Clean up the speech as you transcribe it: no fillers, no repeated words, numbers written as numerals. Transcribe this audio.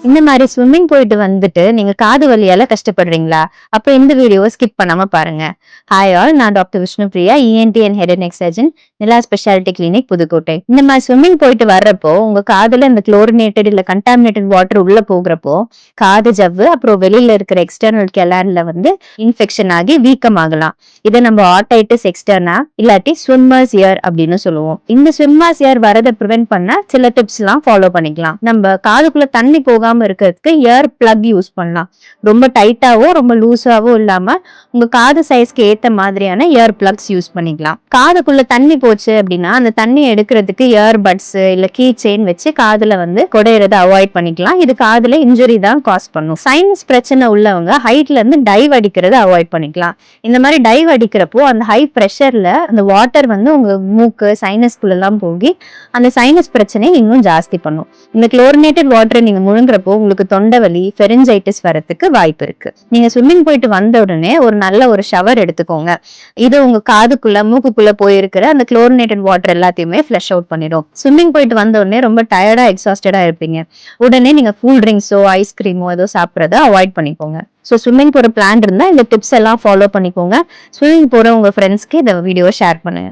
இந்த மாதிரி ஸ்விம்மிங் போயிட்டு வந்துட்டு நீங்க காது வலியால கஷ்டப்படுறீங்களா? அப்ப இந்த வீடியோவை ஸ்கிப் பண்ணாம பாருங்க. ஹாய் ஆல், நான் doctor Vishnupriya, ENT and head and neck surgeon, Nila speciality clinic, Pudukkottai. இந்த மாதிரி ஸ்விம்மிங் போயிட்டு வர்றப்போ உங்க காதுல இந்த குளோரினேட்டட் இல்ல கண்டாமினேட்டட் வாட்டர் உள்ள போகிறப்போ காது ஜவ்வு அப்புறம் வெளியில இருக்கிற எக்ஸ்டர்னல் கெலான்ல வந்து இன்ஃபெக்ஷன் ஆகி வீக்கமாகலாம். இதை நம்ம ஆர்டைட்டிஸ் எக்ஸ்டர்னா இல்லாட்டி ஸ்விம்மர்ஸ் இயர் அப்படின்னு சொல்லுவோம். இந்த ஸ்விம்மர்ஸ் இயர் வரதை ப்ரிவென்ட் பண்ண சில டிப்ஸ் எல்லாம் ஃபாலோ பண்ணிக்கலாம். நம்ம காதுக்குள்ள தண்ணி போகாம இருக்கிறதுக்கு இயர் பிளக் யூஸ் பண்ணலாம். ரொம்ப டைட்டாவோ ரொம்ப லூஸாவோ இல்லாம உங்க காது சைஸ்க்கு ஏத்த மாதிரியான இயர் பிளக்ஸ் யூஸ் பண்ணிக்கலாம். காதுக்குள்ள தண்ணி போச்சு அப்படின்னா அந்த தண்ணி எடுக்கிறதுக்கு இயர் பட்ஸ் இல்ல கீ செயின் வச்சு காதுல வந்து குடையறதை அவாய்ட் பண்ணிக்கலாம். இது காதுல இன்ஜுரி தான் காஸ் பண்ணும். சைனஸ் பிரச்சனை உள்ளவங்க ஹைட்ல இருந்து டைவ் அடிக்கிறத அவாய்ட் பண்ணிக்கலாம். இந்த மாதிரி டைவ் அடிக்கிறப்போ அந்த ஹை பிரஷர்ல அந்த வாட்டர் வந்து உங்க மூக்கு சைனஸ்குள்ள எல்லாம் போகி அந்த சைனஸ் பிரச்சனையை இன்னும் ஜாஸ்தி பண்ணும். இந்த குளோரினேட்டட் வாட்டரை நீங்க முழுங்குறப்போ உங்களுக்கு தொண்டை வலி, பெரிஞ்சைட்டிஸ் வரதுக்கு வாய்ப்பு இருக்கு. நீங்க ஸ்விம்மிங் போயிட்டு வந்த உடனே ஒரு நல்ல ஒரு ஷவர் எடுத்துக்கோங்க. இது உங்க காதுக்குள்ள மூக்குக்குள்ள போயிருக்கிற அந்த குளோரினேட்டட் வாட்டர் எல்லாத்தையுமே ஃபிளஷ் அவுட் பண்ணிடும். ஸ்விம்மிங் போயிட்டு வந்த உடனே ரொம்ப டயர்டா எக்ஸாஸ்டடா இருப்பீங்க. உடனே நீங்க கூல் ட்ரிங்க்ஸோ ஐஸ்கிரீமோ ஏதோ சாப்பிட்றத அவாய்ட் பண்ணிக்கோங்க. ஸோ ஸ்விம்மிங் போற பிளான் இருந்தா இந்த டிப்ஸ் எல்லாம் ஃபாலோ பண்ணிக்கோங்க. ஸ்விம்மிங் போற உங்க ஃப்ரெண்ட்ஸ்க்கு இந்த வீடியோ ஷேர் பண்ணுங்க.